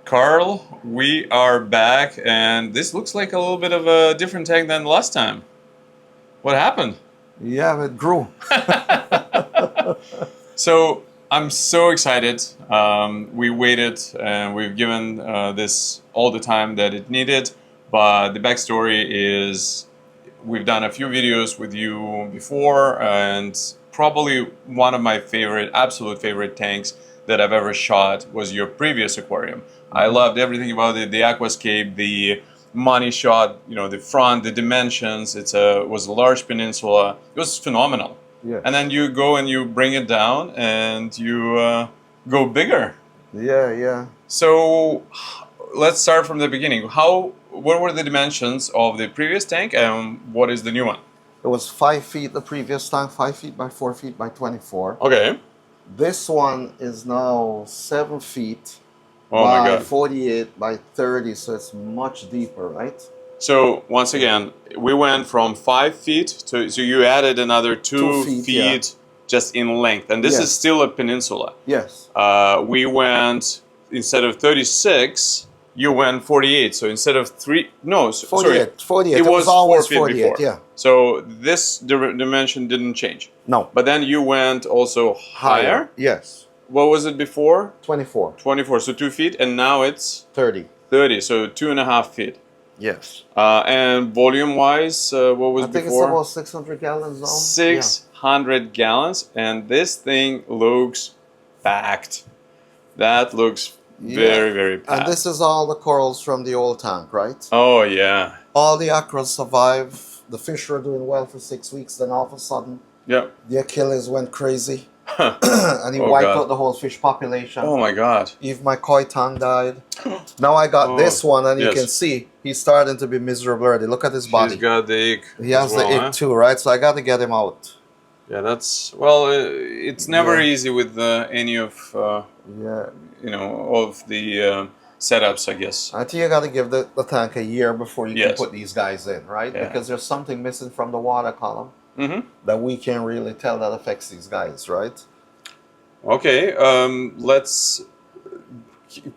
Carl, we are back, and this looks like a little bit of a different tank than last time. What happened? Yeah, it grew. So I'm so excited. We waited, and we've given this all the time that it needed. But the backstory is we've done a few videos with you before, and probably one of my favorite, absolute favorite tanks that I've ever shot was your previous aquarium. I loved everything about it, the aquascape, the money shot, you know, the front, the dimensions. Was a large peninsula. It was phenomenal. Yeah. And then you go and you bring it down and you go bigger. Yeah. So let's start from the beginning. What were the dimensions of the previous tank and what is the new one? It was 5 feet, the previous tank, 5 feet by 4 feet by 24. Okay. This one is now 7 feet Oh my by God. 48 by 30, so it's much deeper, right? So once again, we went from 5 feet to, so you added another 2 feet, yeah. just in length. And this Yes. is still a peninsula. Yes. We went, instead of 36, you went 48. So instead of 3, no, 48. sorry. 48. It was always 4 feet 48, before. yeah. So this dimension didn't change. No. But then you went also higher. Yes. What was it before? 24. 24, so 2 feet, and now it's 30. 30, so 2.5 feet. Yes. And volume-wise, what was I think before? it's about 600 gallons now. 600 gallons, and this thing looks packed. That looks very, very packed. And this is all the corals from the old tank, right? Oh, yeah. All the acras survive. The fish were doing well for 6 weeks. Then all of a sudden, Yep. the Achilles went crazy. And he wiped out the whole fish population. Oh, my God. Even my koi tang died. Now I got this one, and you can see he's starting to be miserable already. Look at his body. He's got the ick. He has the ick too, right? So I got to get him out. Yeah, that's, well, it's never easy with any of, you know, of the setups, I guess. I think you got to give the tank a year before you can put these guys in, right? Yeah. Because there's something missing from the water column that we can't really tell that affects these guys, right? Okay,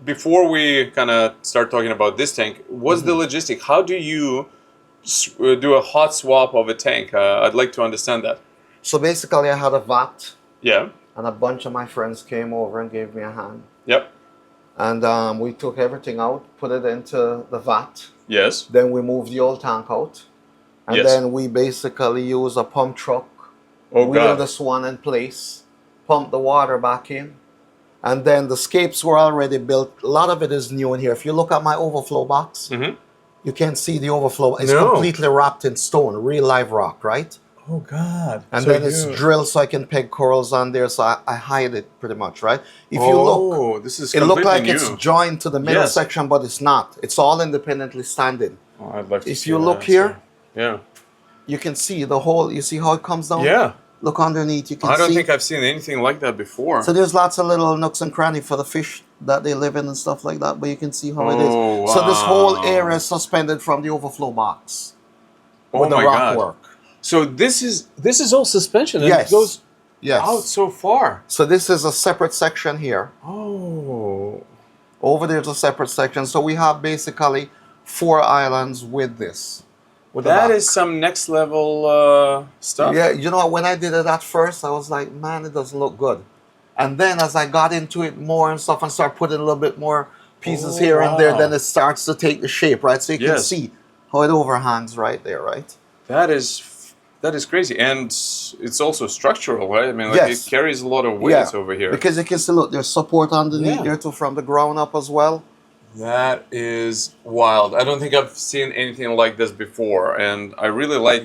before we kind of start talking about this tank, what's the logistic? How do you do a hot swap of a tank? I'd like to understand that. So basically I had a vat. Yeah. And a bunch of my friends came over and gave me a hand. Yep. And we took everything out, put it into the vat. Yes. Then we moved the old tank out. And then we basically use a pump truck, wheel this one in place, pump the water back in. And then the scapes were already built. A lot of it is new in here. If you look at my overflow box, you can't see the overflow. It's completely wrapped in stone, real live rock, right? Oh, God. And so then it's drilled so I can peg corals on there, so I hide it pretty much, right? If you look, this is it looks like new. it's joined to the middle section, but it's not. It's all independently standing. Oh, I'd like to if see you look that, here, yeah, you can see the whole, you see how it comes down? Yeah. Look underneath, you can see. I don't think I've seen anything like that before. So there's lots of little nooks and crannies for the fish that they live in and stuff like that, but you can see how it is. Wow. So this whole area is suspended from the overflow box. Oh, the my rock God. work. So this is all suspension and it goes out so far. So this is a separate section here. Oh. Over there's a separate section. So we have basically 4 islands with this. That is some next level stuff. Yeah, you know, when I did it at first, I was like, man, it doesn't look good. And then as I got into it more and stuff and start putting a little bit more pieces here and there, then it starts to take the shape, right? So you can see how it overhangs right there, right? That is crazy. And it's also structural, right? I mean, like it carries a lot of weight over here. Because you can see, look, there's support underneath there too from the ground up as well. That is wild. I don't think I've seen anything like this before. And I really like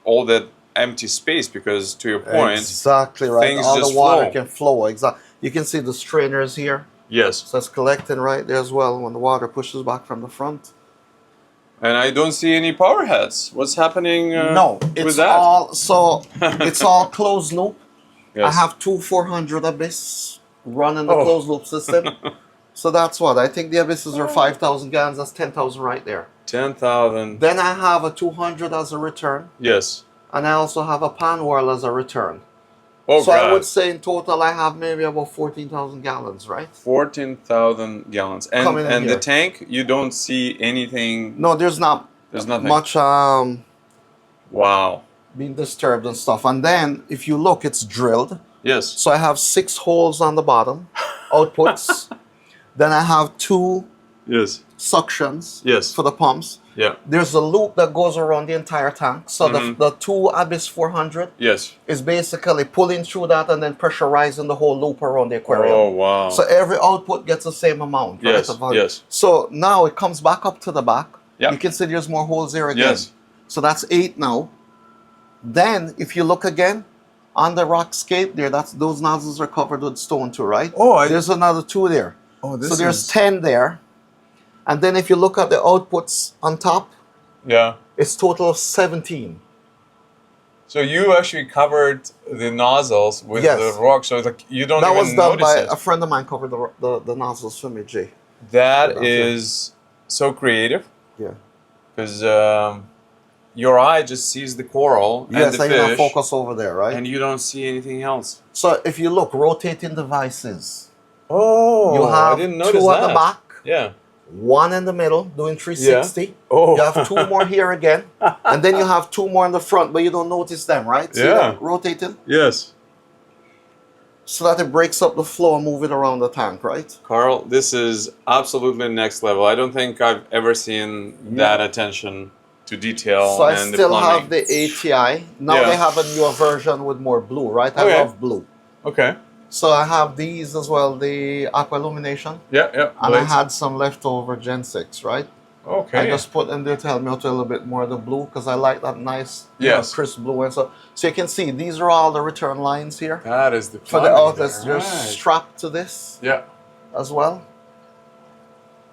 all that empty space because, to your point, exactly right. Things All just the water flow. can flow. Exactly. You can see the strainers here. Yes. So it's collecting right there as well when the water pushes back from the front. And I don't see any power heads. What's happening no, it's with that? all so it's all closed loop. Yes. I have 2 400 Abyss running the closed loop system. So that's what I think the Abysses are 5,000 gallons. That's 10,000 right there. 10,000. Then I have a 200 as a return. Yes. And I also have a pan whirl as a return. Oh, so God. I would say in total I have maybe about 14,000 gallons, right? 14,000 gallons. Coming in And here. the tank, you don't see anything. No, there's not. There's nothing. Much wow. being disturbed and stuff. And then if you look, it's drilled. Yes. So I have 6 holes on the bottom, outputs. Then I have 2 yes. suctions yes. for the pumps. Yeah. There's a loop that goes around the entire tank. So the 2 Abyss 400 yes. is basically pulling through that and then pressurizing the whole loop around the aquarium. Oh, wow. So every output gets the same amount. Yes, right? yes. So now it comes back up to the back. Yep. You can see there's more holes there again. Yes. So that's 8 now. Then if you look again, on the rock scape there, those nozzles are covered with stone too, right? Oh, there's another 2 there. Oh, so there's 10 there. And then if you look at the outputs on top, yeah, it's total of 17. So you actually covered the nozzles with the rock, so like you don't even notice it. That was done by a friend of mine, covered the nozzles for me, Jay. That is so creative. Yeah. Because your eye just sees the coral and the fish. Yes, I focus over there, right? And you don't see anything else. So if you look, rotating devices. Oh, you have I didn't notice 2 at the back. Yeah. 1 in the middle, doing 360. Yeah. Oh. You have 2 more here again. And then you have 2 more in the front, but you don't notice them, right? See that rotating? Yes. So that it breaks up the flow and move it around the tank, right? Carl, this is absolutely next level. I don't think I've ever seen that attention to detail. So I and still the have the ATI. Now they have a newer version with more blue, right? I love blue. Okay. So I have these as well, the aqua illumination. Yeah, yeah. And I had some leftover Gen 6, right? Okay. I just put in there to help me out a little bit more of the blue because I like that nice crisp blue. And so you can see these are all the return lines here. That is the for the outlets. They're strapped to this as well.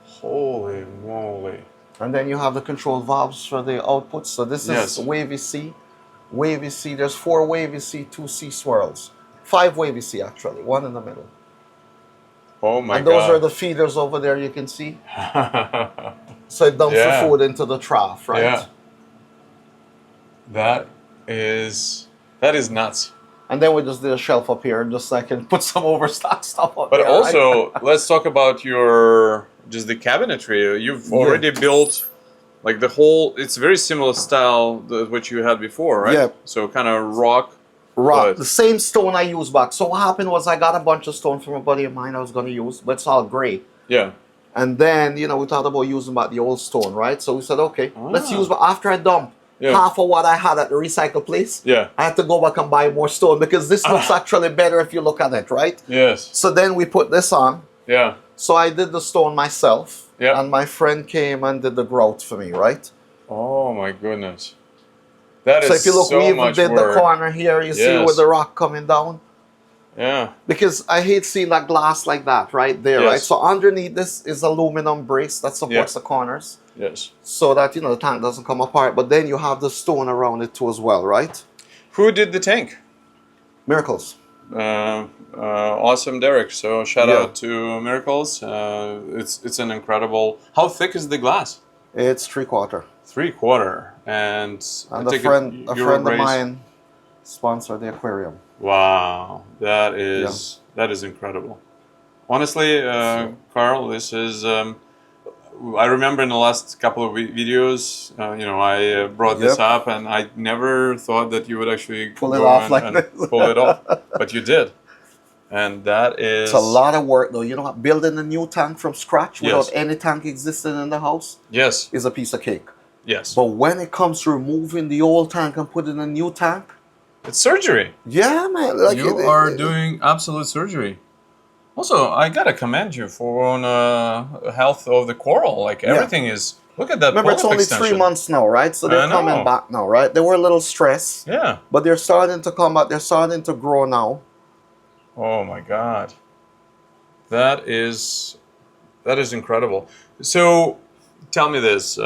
Holy moly. And then you have the control valves for the outputs. So this is wavy C. Wavy C. There's 4 wavy C, 2 C swirls. 5 wavy C actually, 1 in the middle. Oh my God. And those are the feeders over there you can see. So it dumps the food into the trough, right? Yeah. That is nuts. And then we just did a shelf up here just so I can put some overstock stuff up there. But also, let's talk about just the cabinetry. You've already built like the whole, it's very similar style to what you had before, right? Yeah. So kind of rock. The same stone I used back. So what happened was I got a bunch of stone from a buddy of mine I was going to use, but it's all gray. Yeah. And then, we thought about using back the old stone, right? So we said, okay, let's use, but after I dumped half of what I had at the recycle place, I had to go back and buy more stone because this looks actually better if you look at it, right? Yes. So then we put this on. Yeah. So I did the stone myself. Yeah. And my friend came and did the grout for me, right? Oh my goodness. That is so if you look, we even did the corner here, you see with the rock coming down. Yeah. Because I hate seeing that glass like that right there, right? So underneath this is aluminum brace that supports the corners. Yes. So that, the tank doesn't come apart. But then you have the stone around it too as well, right? Who did the tank? Miracles. Awesome, Derek. So shout out to Miracles. It's an incredible... How thick is the glass? It's 3/4. 3/4. And a friend of mine sponsored the aquarium. Wow, that is incredible. Honestly, Carl, this is. I remember in the last couple of videos, I brought this up, and I never thought that you would actually pull it off like this. Pull it off, but you did, and that is. It's a lot of work, though. Building a new tank from scratch without any tank existing in the house. Yes. Is a piece of cake. Yes. But when it comes to removing the old tank and putting a new tank, it's surgery. Yeah, man. Like you are doing absolute surgery. Also, I gotta commend you for health of the coral. Like everything is. Look at that. Remember, it's only 3 months now, right? So they're coming back now, right? They were a little stressed. Yeah. But they're starting to come back. They're starting to grow now. Oh my God. That is incredible. So, tell me this.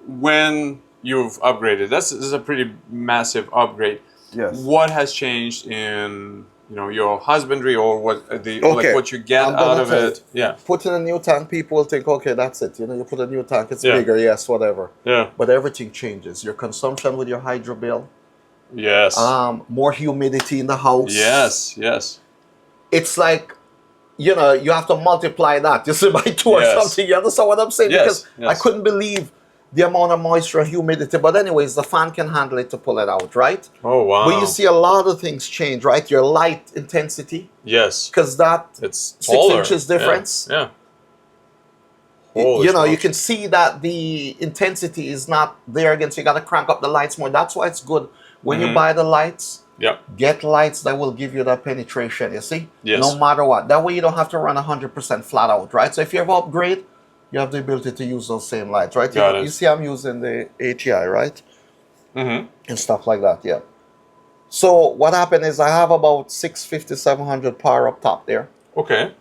When you've upgraded, this is a pretty massive upgrade. Yes. What has changed in your husbandry or what like what you get out of it? Yeah. Putting a new tank, people will think, okay, that's it. You put a new tank, it's bigger, yes, whatever. Yeah. But everything changes. Your consumption with your hydro bill, Yes. More humidity in the house. Yes, yes. It's like, you know, you have to multiply that. You see, by 2 or something. You understand what I'm saying? Yes, Because I couldn't believe the amount of moisture and humidity. But anyways, the fan can handle it to pull it out, right? Oh, wow. But you see a lot of things change, right? Your light intensity. Yes. Because that it's 6 taller. inches difference. Yeah. You know, you can see that the intensity is not there again. So you got to crank up the lights more. That's why it's good when you buy the lights. Yeah. Get lights that will give you that penetration, you see? Yes. No matter what. That way you don't have to run 100% flat out, right? So if you ever upgrade, you have the ability to use those same lights, right? You see I'm using the ATI, right? And stuff like that, yeah. So what happened is I have about 650, 700 power up top there. Okay.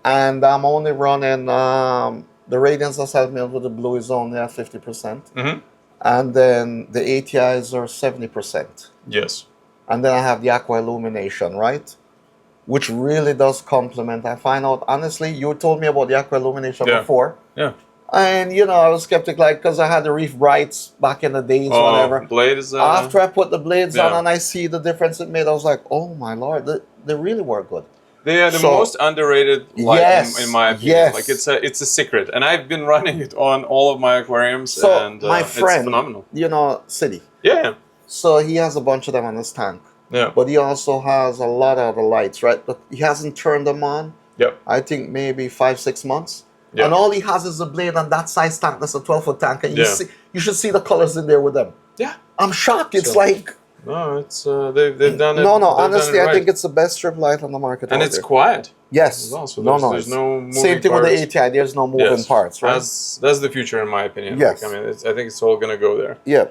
And I'm only running, the radiance that's helped me with the blue is only at 50%. And then the ATIs are 70%. Yes. And then I have the aqua illumination, right? Which really does complement. I find out, honestly, you told me about the aqua illumination before. Yeah. And, you know, I was skeptic, like, because I had the Reef Brights back in the days, whatever. Blades. After I put the blades on and I see the difference it made, I was like, oh my Lord, they really were good. They are the most underrated light, in my opinion. Like, it's a secret. And I've been running it on all of my aquariums. So, and my friend, it's phenomenal. You know, City. Yeah. So he has a bunch of them on his tank. Yeah. But he also has a lot of the lights, right? But he hasn't turned them on. Yep. I think maybe 5-6 months. Yep. And all he has is a blade on that size tank. That's a 12-foot tank. And you should see the colors in there with them. Yeah. I'm shocked. It's like... No, it's they've done it. No, honestly, I think it's the best strip light on the market. And it's quiet. Yes. Well, so there's no moving same thing parts. with the ATI. There's no moving parts, right? That's the future, in my opinion. Yes. Like, I mean, I think it's all going to go there. Yeah.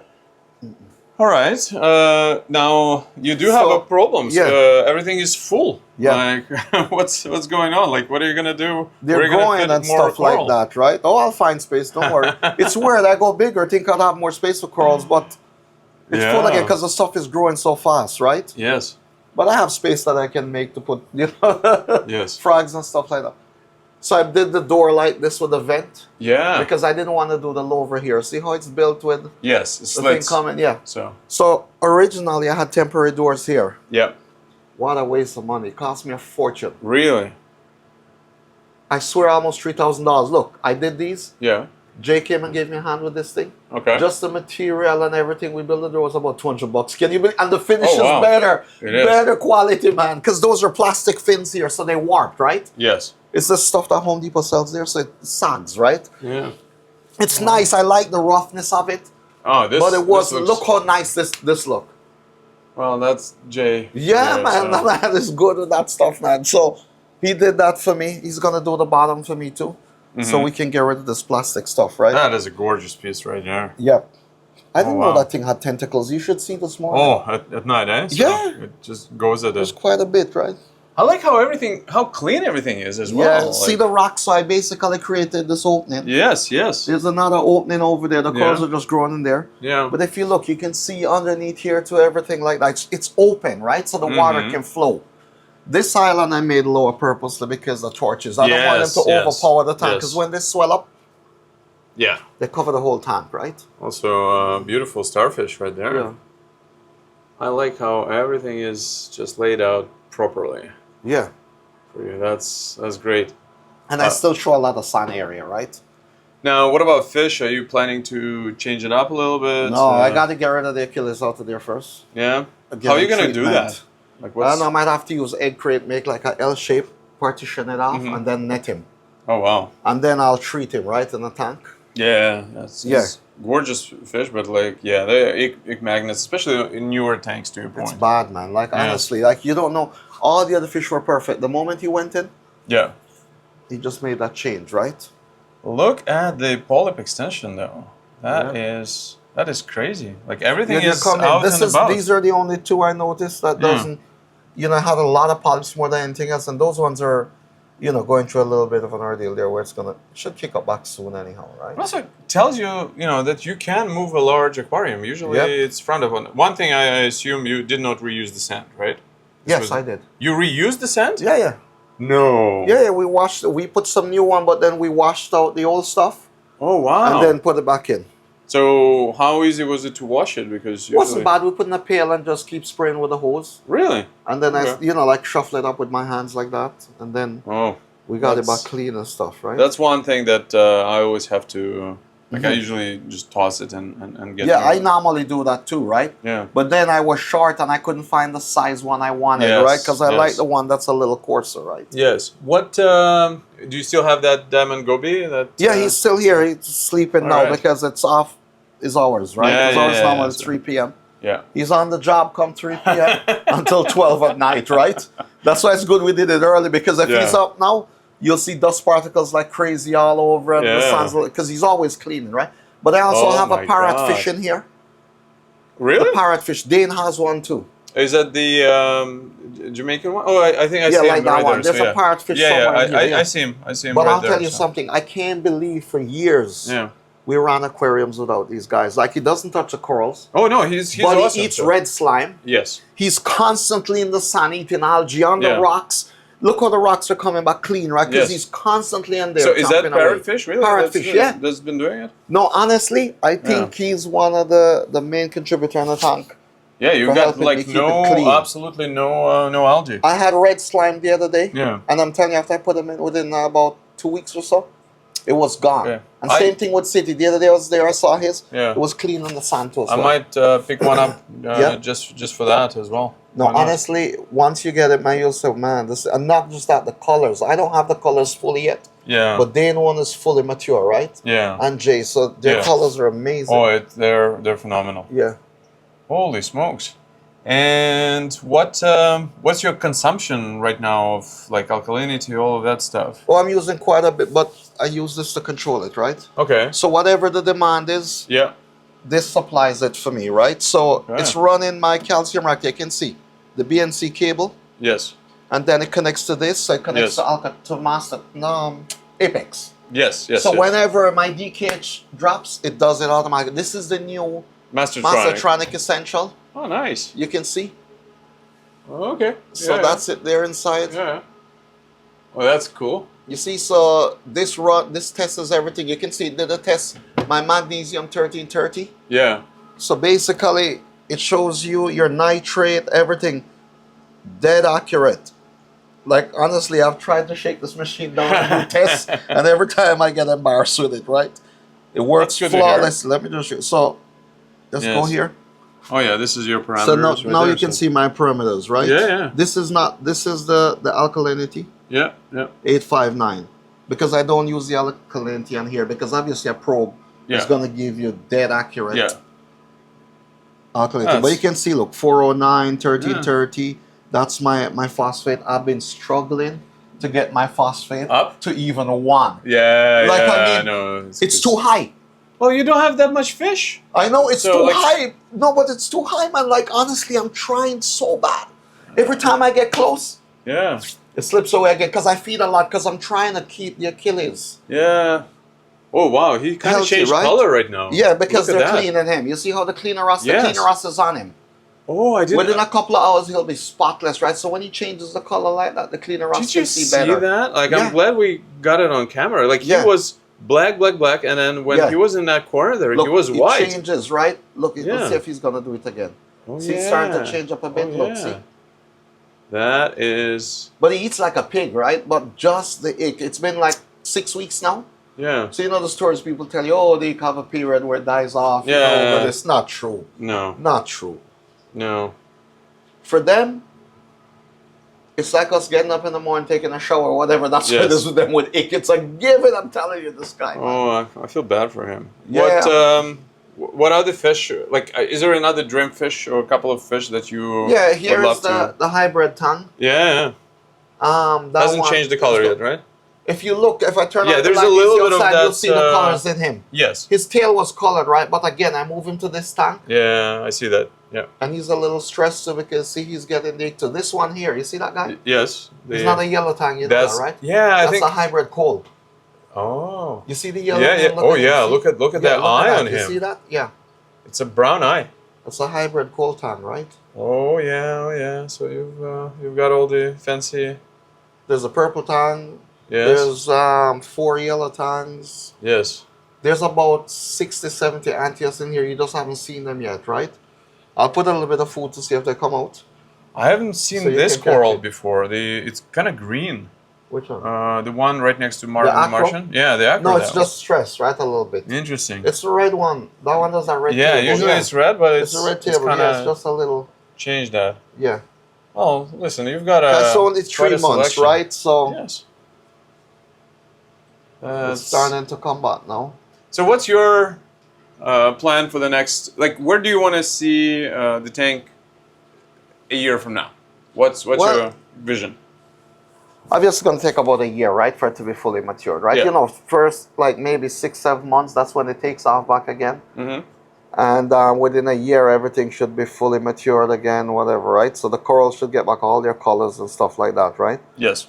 All right. Now you do have a problem. Everything is full. Yeah. Like, what's going on? Like, what are you gonna do? They're growing and stuff like that, right? Oh, I'll find space. Don't worry. It's weird. I go bigger, think I'll have more space for corals, but it's full again because the stuff is growing so fast, right? Yes. But I have space that I can make to put, you know, frogs and stuff like that. So I did the door like this with a vent. Yeah. Because I didn't want to do the lower here. See how it's built with the thing coming? Yeah. So originally I had temporary doors here. Yeah. What a waste of money. It cost me a fortune. Really? I swear almost $3,000. Look, I did these. Yeah. Jay came and gave me a hand with this thing. Okay. Just the material and everything we built the door was about $200. Can you believe? And the finish is wow. better. It is. Better quality, man. Because those are plastic fins here, so they warped, right? Yes. It's the stuff that Home Depot sells there, so it sags, right? Yeah. It's nice. I like the roughness of it. Oh, this. But it was. This looks... Look how nice this look. Well, that's Jay. Yeah, man. So. That man is good with that stuff, man. So he did that for me. He's gonna do the bottom for me too, so we can get rid of this plastic stuff, right? That is a gorgeous piece right there. Yep. I didn't know that thing had tentacles. You should see this morning. Oh, at night, eh? So yeah. It just goes at There's quite a bit, right? I like how clean everything is as well. Yeah, like... see the rock, so I basically created this opening. Yes, yes. There's another opening over there. The corals are just growing in there. Yeah. But if you look, you can see underneath here to everything like that. It's open, right? So the water can flow. This island I made lower purposely because the torches. I don't want them to overpower the tank because when they swell up, they cover the whole tank, right? Also, beautiful starfish right there. Yeah. I like how everything is just laid out properly. Yeah. For you, that's great. And I still show a lot of sun area, right? Now, what about fish? Are you planning to change it up a little bit? No, I got to get rid of the Achilles out of there first. Yeah? How are you going to do that? Like I don't know, I might have to use egg crate, make like a L shape, partition it off, and then net him. Oh, wow. And then I'll treat him, right, in the tank. Yeah, that's gorgeous fish, but like, they're egg magnets, especially in newer tanks, to your point. It's bad, man. Like, honestly, like, you don't know. All the other fish were perfect. The moment he went in, he just made that change, right? Look at the polyp extension, though. That is crazy. Like, everything is out and about. These are the only two I noticed that doesn't, you know, had a lot of polyps more than anything else, and those ones are, you know, going through a little bit of an ordeal there where should kick up back soon anyhow, right? Also, it tells you, you know, that you can move a large aquarium. Usually it's frowned upon. One thing I assume you did not reuse the sand, right? Yes, I did. You reused the sand? Yeah. No. Yeah, we put some new one, but then we washed out the old stuff. Oh, wow. And then put it back in. So how easy was it to wash it? Because usually... wasn't bad. We put in a pail and just keep spraying with the hose. Really? And then I, you know, like shuffle it up with my hands like that, and then we got it back clean and stuff, right? That's one thing that I always have to. Like I usually just toss it and get. Yeah, I normally do that too, right? Yeah. But then I was short and I couldn't find the size one I wanted, right? Because I like the one that's a little coarser, right? Yes. What do you still have that diamond goby? That yeah, he's still here. He's sleeping now because it's off his hours, right? His hours now is 3 p.m. Yeah. He's on the job come 3 p.m. until 12 at night, right? That's why it's good we did it early, because if he's up now, you'll see dust particles like crazy all over, and the sun's, because he's always cleaning, right? But I also have a parrotfish in here. Really? The parrotfish. Dane has one too. Is that the Jamaican one? Oh, I think I see like him that right one. there. There's a parrotfish somewhere here. I see him. I see him. But right I'll there, tell you something. I can't believe for years we ran aquariums without these guys. Like, he doesn't touch the corals. Oh no, he's but awesome. He eats red slime. Yes. He's constantly in the sun eating algae on the rocks. Look how the rocks are coming back clean, right? Because he's constantly in there. So is that parrotfish really? Parrotfish, that's been doing it? No, honestly, I think he's one of the main contributor in the tank. Yeah, you've got like absolutely no algae. I had red slime the other day. Yeah. And I'm telling you, after I put them in within about 2 weeks or so, it was gone. Yeah. And same thing with City. The other day I was there, I saw his. Yeah. It was clean on the Santos. I might pick one up just for that as well. No, honestly, once you get it, man, you'll say, man, this, and not just that, the colors. I don't have the colors fully yet. Yeah. But Dane one is fully mature, right? Yeah. And Jay, so their colors are amazing. Oh, they're phenomenal. Yeah. Holy smokes. And what's your consumption right now of like alkalinity, all of that stuff? Oh, I'm using quite a bit, but I use this to control it, right? Okay. So whatever the demand is, this supplies it for me, right? So it's running my calcium rack. You can see the BNC cable. Yes. And then it connects to this. So it connects to master Apex. Yes. So whenever my DKH drops, it does it automatically. This is the new Mastertronic Essential. Oh, nice. You can see. Oh, okay. So that's it there inside. Yeah. Oh, that's cool. You see, so this tests everything. You can see it did a test my magnesium 1330. Yeah. So basically, it shows you your nitrate, everything, dead accurate. Like, honestly, I've tried to shake this machine down and do tests, and every time I get embarrassed with it, right? It works flawless. Let me just show you. So, let's go here. Oh yeah, this is your parameters. So now you can see my parameters, right? Yeah. This is the alkalinity. Yeah. 859. Because I don't use the alkalinity on here, because obviously a probe is going to give you dead accurate alkalinity. But you can see, look, 409, 1330. That's my phosphate. I've been struggling to get my phosphate up to even 1. Yeah, like, I know. It's too high. Well, you don't have that much fish. I know, it's too high. No, but it's too high, man. Like, honestly, I'm trying so bad. Every time I get close, it slips away again, because I feed a lot, because I'm trying to keep the Achilles. Yeah. Oh, wow. He kind of changed color right now. Yeah, because they're cleaning him. You see how the cleaner rust is on him. Oh, I didn't. Within a couple of hours, he'll be spotless, right? So when he changes the color like that, the cleaner rust can see better. Did you see that? Like, I'm glad we got it on camera. Like, he was black, and then when he was in that corner there, he was white. It changes, right? Look, let's see if he's going to do it again. Oh, see, it's starting to change up a bit. Look, see? That is... But he eats like a pig, right? But just the ick. It's been like 6 weeks now. Yeah. So you know the stories people tell you, oh, they have a period where it dies off. Yeah. You know, but it's not true. No. Not true. No. For them, it's like us getting up in the morning, taking a shower, or whatever. That's what it is with them with ick. It's a given, I'm telling you, this guy. Oh, I feel bad for him. Yeah. What other fish, like, is there another dream fish or a couple of fish that you here is the hybrid tongue. Yeah. Hasn't changed the color yet, right? If you look, if I turn on there's a little bit outside, of that. You'll see the colors in him. Yes. His tail was colored, right? But again, I move him to this tank. Yeah, I see that. Yeah. And he's a little stressed too, because see, he's getting the to this one here. You see that guy? Yes. He's not a yellow tang, you know that, right? Yeah, that's a hybrid coal. Oh. You see the yellow? Yeah. Oh yeah. Look at that eye on him. You see that? Yeah. It's a brown eye. It's a hybrid coal tang, right? Oh yeah. So you've got all the fancy. There's a purple tang. Yes. There's 4 yellow tangs. Yes. There's about 60, 70 anteaters in here. You just haven't seen them yet, right? I'll put a little bit of food to see if they come out. I haven't seen this coral before. It's kind of green. Which one? The one right next to Martian. Yeah, the aqua. No, it's just stressed, right? A little bit. Interesting. It's the red one. That one does that red table. Yeah, usually it's red, but it's a red table. Yeah, it's just a little. Change that. Yeah. Oh, listen, you've got a. That's only 3 months, right? So. Yes. It's starting to come back now. So, what's your plan for the next? Like, where do you want to see the tank a year from now? What's your vision? Obviously, it's going to take about a year, right, for it to be fully matured, right? Yeah. You know, first, like maybe 6, 7 months, that's when it takes off back again. Mm-hmm. And within a year, everything should be fully matured again, whatever, right? So the corals should get back all their colors and stuff like that, right? Yes.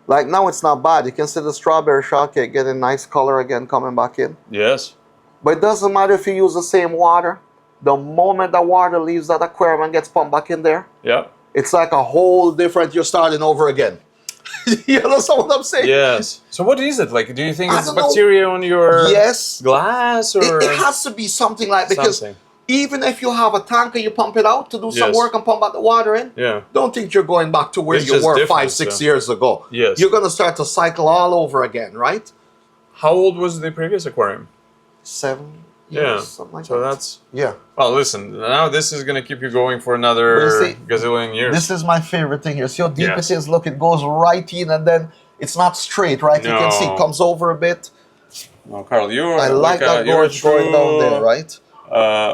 Like now, it's not bad. You can see the strawberry shortcake getting nice color again coming back in. Yes. But it doesn't matter if you use the same water. The moment the water leaves that aquarium and gets pumped back in there, yeah, it's like a whole different, you're starting over again. You understand what I'm saying? Yes. So what is it? Like, do you think it's bacteria on your glass? Or it has to be something like, because even if you have a tank and you pump it out to do some work and pump out the water in, don't think you're going back to where you were 5, 6 years ago. Yes. You're going to start to cycle all over again, right? How old was the previous aquarium? 7 years, something like that. So that's... Yeah. Well, listen, now this is going to keep you going for another gazillion years. This is my favorite thing here. See how deep it is? Look, it goes right in and then it's not straight, right? No. You can see it comes over a bit. No, Carl, you're I like that gorge going down there, right?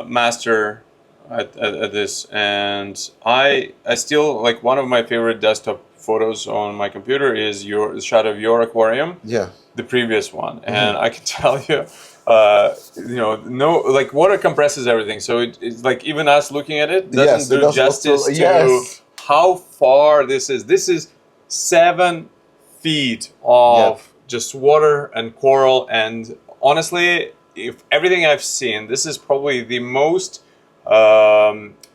Master at this, and I still, like, one of my favorite desktop photos on my computer is the shot of your aquarium. Yeah. The previous one. And I can tell you, like, water compresses everything. So it's like, even us looking at it doesn't do justice to how far this is. This is 7 feet of just water and coral. And honestly, if everything I've seen, this is probably the most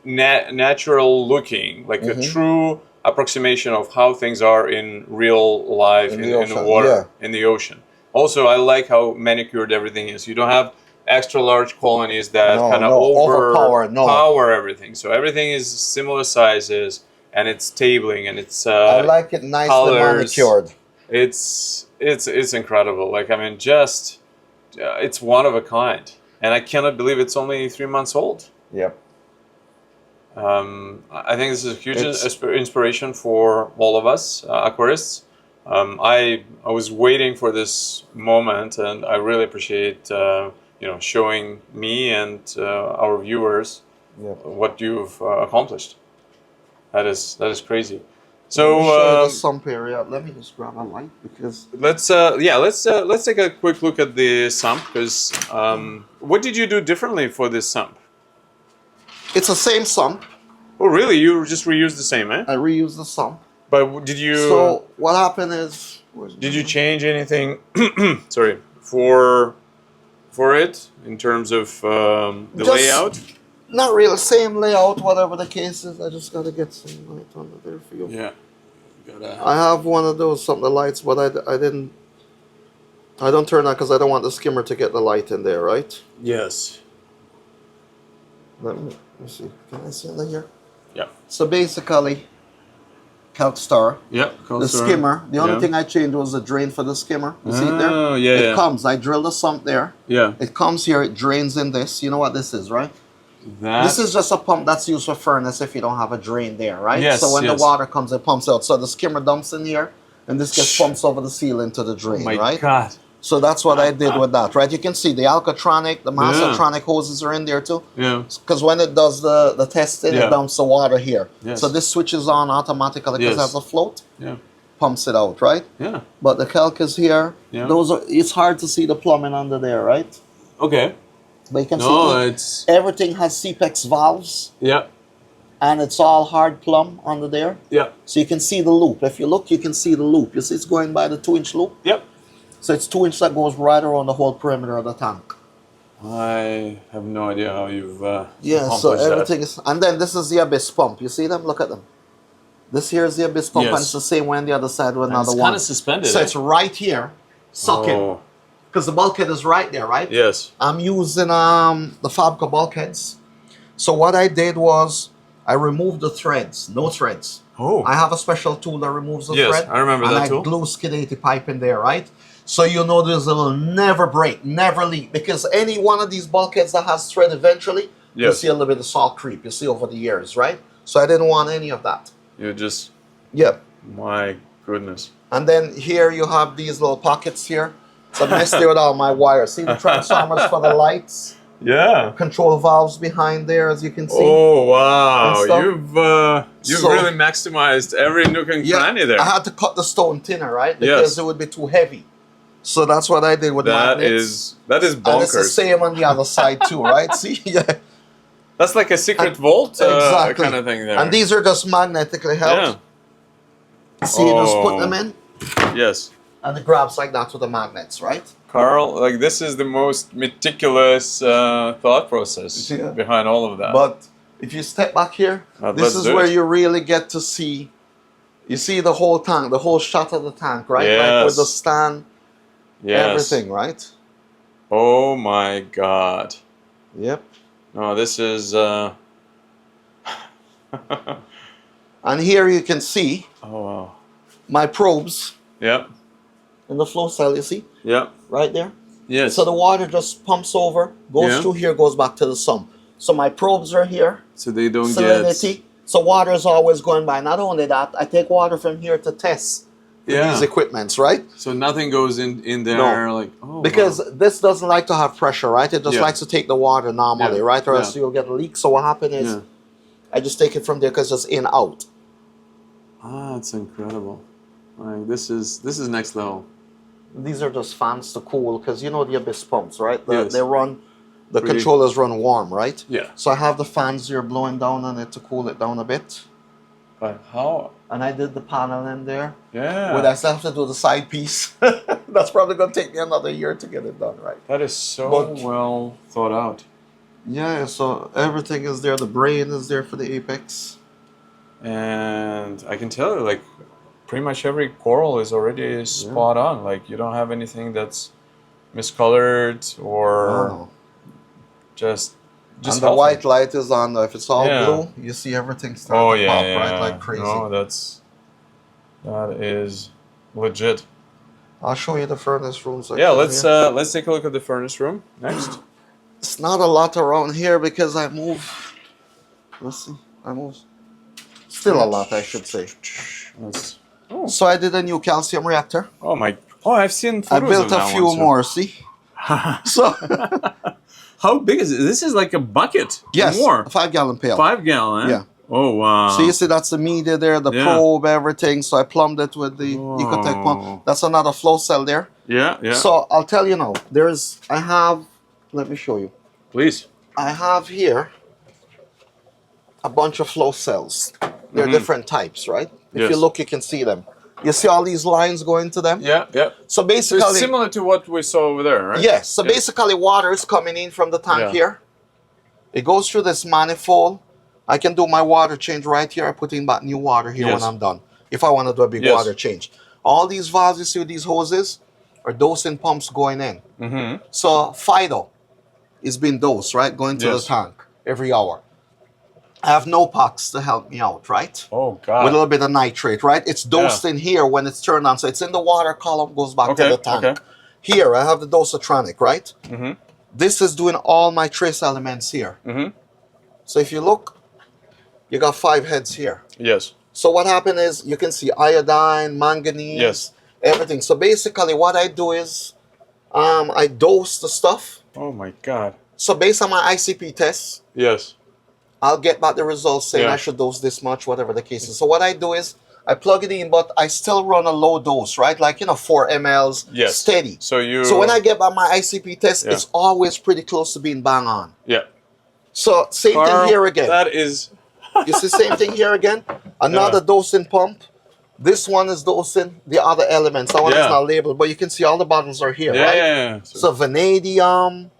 natural looking, like a true approximation of how things are in real life in the water, in the ocean. Also, I like how manicured everything is. You don't have extra large colonies that kind of overpower everything. So everything is similar sizes, and it's tabling, and it's I like it nicely manicured. It's incredible. Like, I mean, just it's one of a kind, and I cannot believe it's only 3 months old. Yep. I think this is a huge inspiration for all of us aquarists. I was waiting for this moment, and I really appreciate showing me and our viewers what you've accomplished. That is crazy. So the sump area. Let me just grab a light because let's take a quick look at the sump, because what did you do differently for this sump? It's the same sump. Oh, really? You just reused the same, eh? I reused the sump. But did you? So what happened is? Did you change anything? Sorry, for it in terms of the layout? Not really, same layout, whatever the case is. I just gotta get some light under there for you. Yeah. I have one of those the lights, but I don't turn that because I don't want the skimmer to get the light in there, right? Yes. Let me see. Can I see under here? Yeah. So basically, Calc Star. Yeah. The skimmer. The only thing I changed was the drain for the skimmer. You see it there? Oh, yeah. It comes. I drill the sump there. Yeah. It comes here. It drains in this. You know what this is, right? This is just a pump that's used for furnace if you don't have a drain there, right? Yes. So when the water comes, it pumps out. So the skimmer dumps in here, and this gets pumped over the seal into the drain, right? Oh my God. So that's what I did with that, right? You can see the Alcatronic, the Mastertronic hoses are in there too. Yeah. Because when it does the testing, it dumps the water here. Yes. So this switches on automatically because it has a float. Yeah. Pumps it out, right? Yeah. But the calc is here. Yeah. It's hard to see the plumbing under there, right? Okay. But you can see everything has CPEX valves. Yeah. And it's all hard plumb under there. Yeah. So you can see the loop. If you look, you can see the loop. You see it's going by the 2-inch loop? Yep. So it's 2 inch that goes right around the whole perimeter of the tank. I have no idea how you've so everything is... And then this is the abyss pump. You see them? Look at them. This here is the abyss pump, and it's the same way on the other side with another one. It's kind of suspended. So it's right here, sucking. because the bulkhead is right there, right? Yes. I'm using the Fabco bulkheads. So what I did was I removed the threads, no threads. Oh. I have a special tool that removes the thread. Yes, I remember that tool. And I glue skid 80 pipe in there, right? So you know this will never break, never leak, because any one of these bulkheads that has thread eventually, you see a little bit of salt creep, you see over the years, right? So I didn't want any of that. You just... Yeah. My goodness. And then here you have these little pockets here. It's a mess there with all my wires. See the transformers for the lights? Yeah. Control valves behind there, as you can see. Oh, wow. You've really maximized every nook and cranny there. I had to cut the stone thinner, right? Because it would be too heavy. So that's what I did with magnets. That is bonkers. And it's the same on the other side too, right? See? Yeah. That's like a secret vault kind of thing there. And these are just magnetically held. Yeah. See, you just put them in. Yes. And it grabs like that with the magnets, right? Carl, like this is the most meticulous thought process behind all of that. But if you step back here, this is where you really get to see. You see the whole tank, the whole shot of the tank, right? Yes. Like with the stand, everything, right? Oh my God. Yep. No, this is... And here you can see my probes. Yep. In the flow cell, you see? Yep. Right there? Yes. So the water just pumps over, goes through here, goes back to the sump. So my probes are here. So they don't salinity. So water is always going by. Not only that, I take water from here to test these equipments, right? So nothing goes in there like... Oh, because this doesn't like to have pressure, right? It just likes to take the water normally, right? Or else you'll get a leak. So what happens is I just take it from there because it's in, out. Ah, it's incredible. Like, this is next level. These are just fans to cool, because you know the Abyss pumps, right? Yes. They run, the controllers run warm, right? Yeah. So I have the fans here blowing down on it to cool it down a bit. But how? And I did the panel in there. Yeah. Would I still have to do the side piece? That's probably going to take me another year to get it done, right? That is so well thought out. Yeah, so everything is there. The brain is there for the apex. And I can tell you, like, pretty much every coral is already spot on. Like, you don't have anything that's miscolored or just and the white light is on. If it's all blue, you see everything start to pop, right? Like crazy. No, that is legit. I'll show you the furnace room. Let's take a look at the furnace room next. It's not a lot around here because I move. Let's see. I move. Still a lot, I should say. So I did a new calcium reactor. Oh my! Oh, I've seen photos I built a few more. See. So. How big is it? This is like a bucket. Yes. More. A 5 gallon pail. 5 gallon. Yeah. Oh wow. So you see that's the media there, the probe, everything. So I plumbed it with the Ecotech pump. That's another flow cell there. Yeah, yeah. So I'll tell you now. Let me show you. Please. I have here a bunch of flow cells. They're different types, right? If you look, you can see them. You see all these lines going to them? Yeah, yeah. So basically... So it's similar to what we saw over there, right? Yes. So basically water is coming in from the tank here. It goes through this manifold. I can do my water change right here. I put in back new water here when I'm done. If I want to do a big water change. All these valves, you see with these hoses, are dosing pumps going in. So Fido is being dosed, right? Going to the tank every hour. I have no packs to help me out, right? Oh, God. With a little bit of nitrate, right? It's dosed in here when it's turned on. So it's in the water column, goes back to the tank. Here, I have the dosotronic, right? This is doing all my trace elements here. So if you look, you got 5 heads here. Yes. So what happened is, you can see iodine, manganese, everything. So basically what I do is, I dose the stuff. Oh, my God. So based on my ICP tests, I'll get back the results saying I should dose this much, whatever the case is. So what I do is I plug it in, but I still run a low dose, right? Like, 4 mLs steady. So when I get back my ICP test, it's always pretty close to being bang on. Yeah. So same thing here again. That is... You see same thing here again? Another dosing pump. This one is dosing the other elements. That one is not labeled, but you can see all the bottles are here, right? Yeah. So vanadium,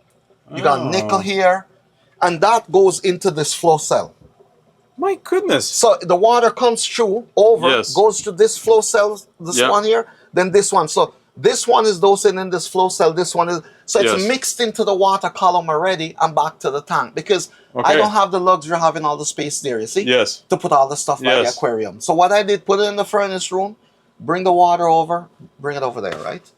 you got nickel here. And that goes into this flow cell. My goodness. So the water comes through, goes to this flow cell, this one here, then this one. So This one is dosing in this flow cell. This one is, so it's Yes. mixed into the water column already and back to the tank, because I Okay. don't have the luxury of having all the space there, you see? Yes. To put all the stuff by the Yes. aquarium. So what I did, put it in the furnace room, bring the water over, bring it over there, right?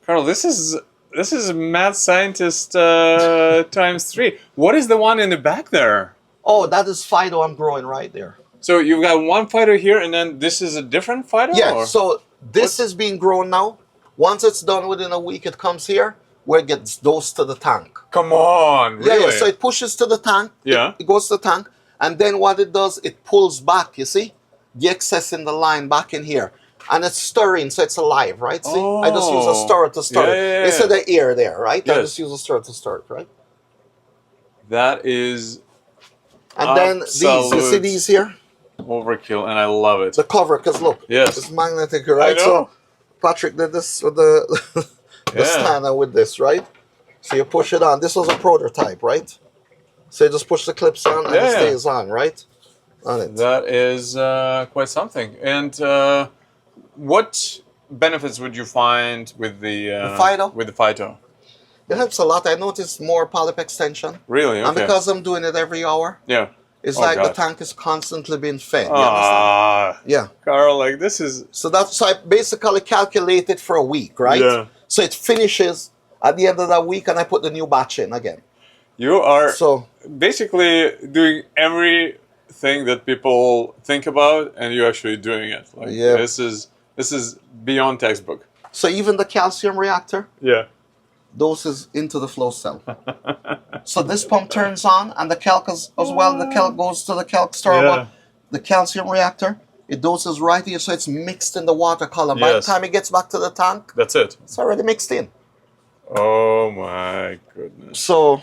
Carl, this is mad scientist times 3. What is the one in the back there? Oh, that is Fido I'm growing right there. So you've got one Fido here, and then this is a different Fido? Yeah, or? so this is being grown now. Once it's done within a week, it comes here, where it gets dosed to the tank. Come on, really? Yeah, yeah, so it pushes to the tank. Yeah. It goes to the tank, and then what it does, it pulls back, you see? The excess in the line back in here. And it's stirring, so it's alive, right? See? I just use a stirrer to stir it. Yeah. Instead of air there, right? I Yes. just use a stirrer to stir it, right? That is And then these, you see these here? overkill, and I love it. The cover, because look, Yes. it's magnetic, right? I know. So Patrick did this with the, the Yeah. stand and with this, right? So you push it on. This was a prototype, right? So you just push the clips on and it Yeah. stays on, right? On it. That is quite something. And what benefits would you find with the Fido? With the Fido? It helps a lot. I noticed more polyp extension. Really? Okay. And because I'm doing it every hour, yeah. it's Oh, like the God. tank is constantly being fed. You understand? Yeah. Carl, like this is So I basically calculate it for a week, right? Yeah. So it finishes at the end of that week and I put the new batch in again. you are So basically doing everything that people think about, and you're actually doing it. Like Yeah. this is beyond textbook. so even the calcium reactor Yeah. doses into the flow cell. So this pump turns on and the calc as well, the calc goes to the calc store. Yeah. The calcium reactor, it doses right here, so it's mixed in the water column. By the Yes. time it gets back to the tank, That's it. it's already mixed in. Oh my goodness. So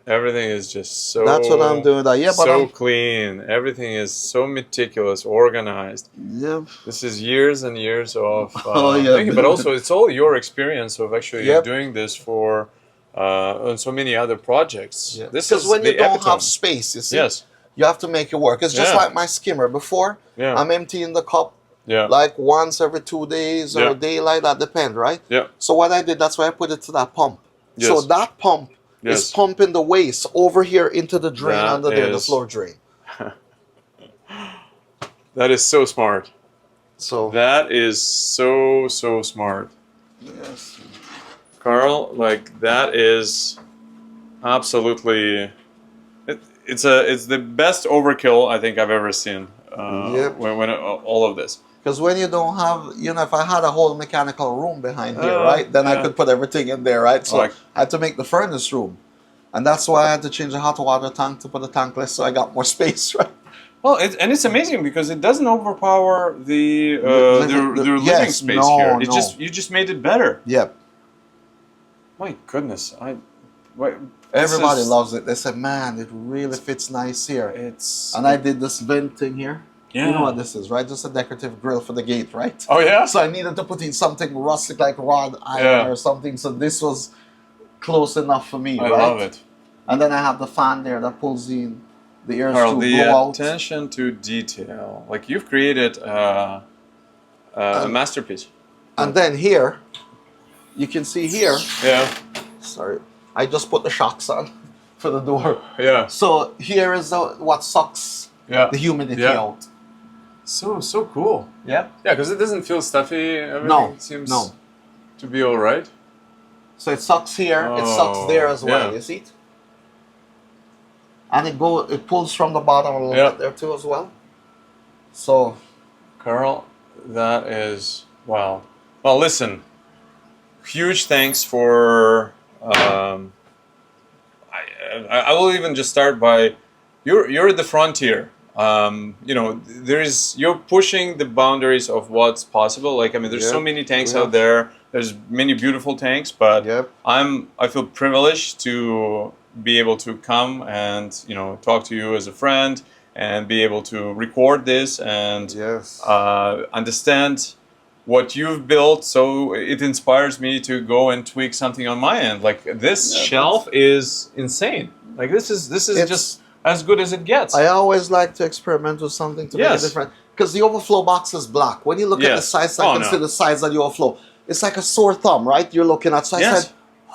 Everything is just so that's what I'm doing. Yeah, but so clean. Everything is so meticulous, organized. yeah. This is years and years of Oh, yeah. thinking, but also it's all your experience of actually Yep. doing this for on so many other projects. Yeah. This Because is when the you don't epitome. have space, you see, Yes. you have to make it work. It's just Yeah. like my skimmer. Before, Yeah. I'm emptying the cup Yeah. like once every 2 days or Yeah. a day like that, depend, right? Yeah. So what I did, that's why I put it to that pump. So Yes. that pump Yes. is pumping the waste over here into the drain That under there, the is- floor drain. That is so smart. So That is so smart. yes. Carl, like that is absolutely it's the best overkill I think I've ever seen. Yep. When all of this. Because when you don't have, if I had a whole mechanical room behind here, right, then yeah. I could put everything in there, right? So Like- I had to make the furnace room. And that's why I had to change the hot water tank to put a tankless so I got more space, right? Well, it's amazing because it doesn't overpower the living yes, space no, here. no. You just made it better. Yep. My goodness, Everybody loves it. They said, man, it really fits nice here. It's And I did this vent thing here. Yeah. You know what this is, right? Just a decorative grill for the gate, right? Oh yeah. So I needed to put in something rustic like wrought iron Yeah. or something. So this was close enough for me, I right? love it. And then I have the fan there that pulls in the air Carl, to the go out. attention to detail. Like you've created a masterpiece. And then here, you can see here, Yeah. sorry, I just put the shocks on for the door. Yeah. So here is what sucks Yeah. the humidity Yeah. out. So cool. Yeah. Yeah, because it doesn't feel stuffy. Everything No, seems no. to be all right. So it sucks here, it sucks there as well. yeah. You see it? And it pulls from the bottom a little Yeah. bit there too as well. So Carl, that is wow. Well, listen. Huge thanks for. I will even just start by, you're at the frontier. You're pushing the boundaries of what's possible. Like there's so Yep. many tanks Yeah. out there. There's many beautiful tanks, but Yep. I feel privileged to be able to come and talk to you as a friend and be able to record this and yes. understand what you've built, so it inspires me to go and tweak something on my end. Like this shelf is insane. Like this is It's- just as good as it gets. I always like to experiment with something to make Yes. it different. because the overflow box is black. When you look at the sides, I can see the sides of the overflow. It's like a sore thumb, right? You're looking at. So I said,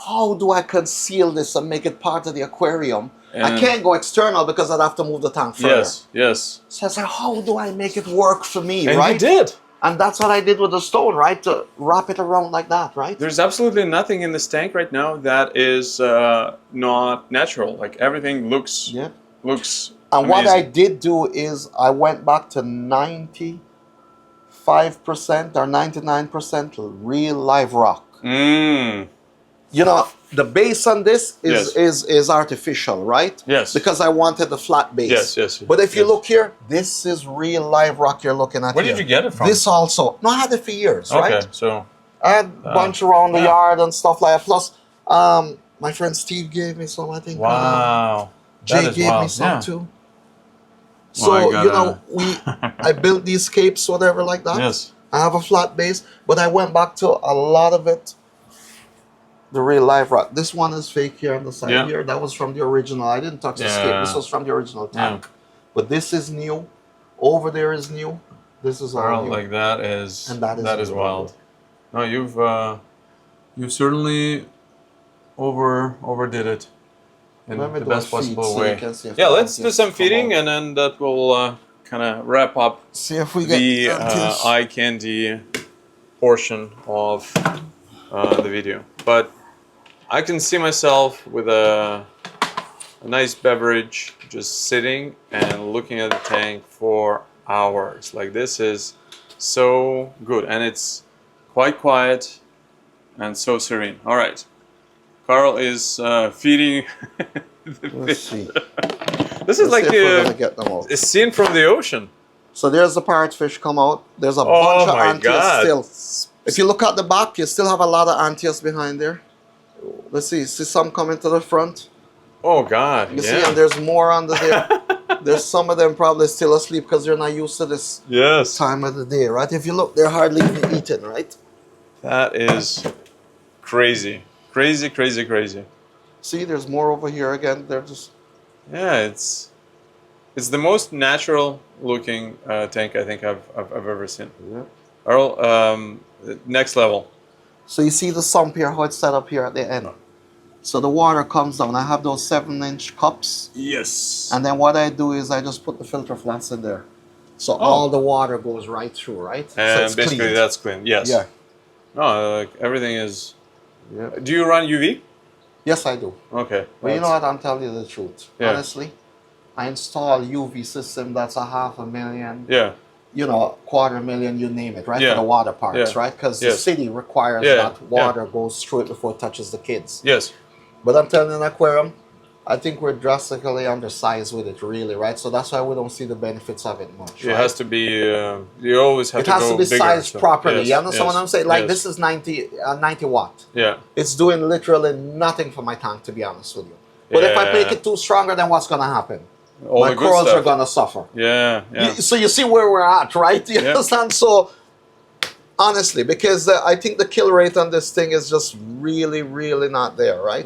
how do I conceal this and make it part of the aquarium? I can't go external because I'd have to move the tank further. Yes, yes. So I said, how do I make it work for me, and right? you did. And that's what I did with the stone, right? To wrap it around like that, right? There's absolutely nothing in this tank right now that is not natural. Like everything looks looks And amazing. what I did do is I went back to 95% or 99% real live rock. You know, the base on this is artificial, right? Yes. Because I wanted the flat base. Yes, yes. But if you look here, this is real live rock you're looking at. Where did you get it from? This also. No, I had it for years, right? Okay, so I had a bunch around the yard and stuff like that. Plus, my friend Steve gave me some, I think. Wow. Jay gave me some too. So, you know, I built these capes, whatever like that. Yes. I have a flat base, but I went back to a lot of it. The real live rock. This one is fake here on the side here. That was from the original. I didn't touch the scape. This was from the original tank. But this is new. Over there is new. This is all new. Like that is, and that is wild. No, you've certainly overdid it in the best possible way. Yeah, let's do some feeding, and then that will kind of wrap up. See if we get the eye candy portion of the video. But I can see myself with a nice beverage, just sitting and looking at the tank for hours. Like, this is so good, and it's quite quiet and so serene. All right, Carl is feeding the Let's fish. see. This is like a scene from the ocean. So there's the parrotfish come out. There's a bunch of antias still. If you look at the back, you still have a lot of antias behind there. Let's see some coming to the front. Oh God! You see, and there's more under there. There's some of them probably still asleep because they're not used to this time of the day, right? If you look, they're hardly even eating, right? That is crazy, crazy, crazy, crazy. See, there's more over here again. They're just it's the most natural looking tank I think I've ever seen. Yeah. Earl, next level. So you see the sump here, how it's set up here at the end. So the water comes down. I have those 7-inch cups. Yes. And then what I do is I just put the filter flats in there. So all the water goes right through, right? And so basically cleaned. that's clean. Yes. Yeah. No, like everything is. Yeah. Do you run UV? Yes, I do. Okay. But you know what? I'm telling you the truth. Yeah. Honestly, I install UV system that's $500,000. Yeah. You know, $250,000, you name it, right? For the water parts, right? Because the city requires that water goes through it before it touches the kids. Yes. But I'm telling you, an aquarium, I think we're drastically undersized with it, really, right? So that's why we don't see the benefits of it much. It has to be. You always have to go bigger. It has to be sized properly. Yes, you understand what I'm saying? Like this is 90 watt. Yeah. It's doing literally nothing for my tank, to be honest with you. But if I make it too stronger, then what's going to happen? My corals are going to suffer. Yeah. So you see where we're at, right? You understand? So, honestly, because I think the kill rate on this thing is just really, really not there, right?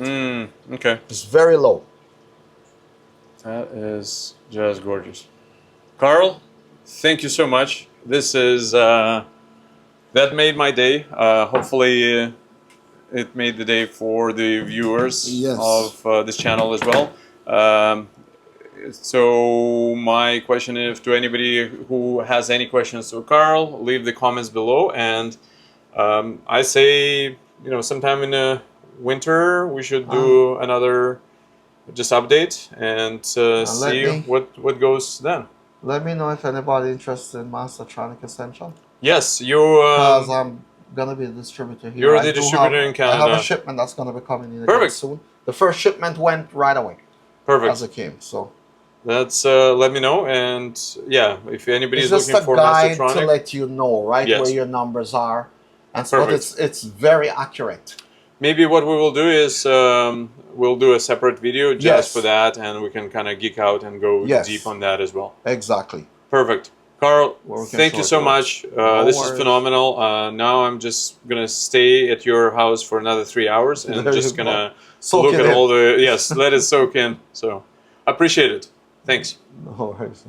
Okay. It's very low. That is just gorgeous. Carl, thank you so much. This is, that made my day. Hopefully it made the day for the viewers of this channel as well. So my question is to anybody who has any questions to Carl, leave the comments below. And I say, you know, sometime in the winter we should do another just update and see what goes then. Let me know if anybody interested in Mastertronic Essential. Yes, you. Because I'm gonna be a distributor here. You're the distributor in Canada. I have a shipment that's gonna be coming in soon. The first shipment went right away. Perfect. As it came, so. That's let me know, and yeah, if anybody is looking for Mastertronic, it's just a guide to let you know, right, where your numbers are, and so it's very accurate. Maybe what we will do is we'll do a separate video just for that, and we can kind of geek out and go deep on that as well. Exactly. Perfect. Carl, thank you so much. This is phenomenal. Now I'm just gonna stay at your house for another 3 hours and just gonna look at all the let it soak in. So appreciate it. Thanks. No worries.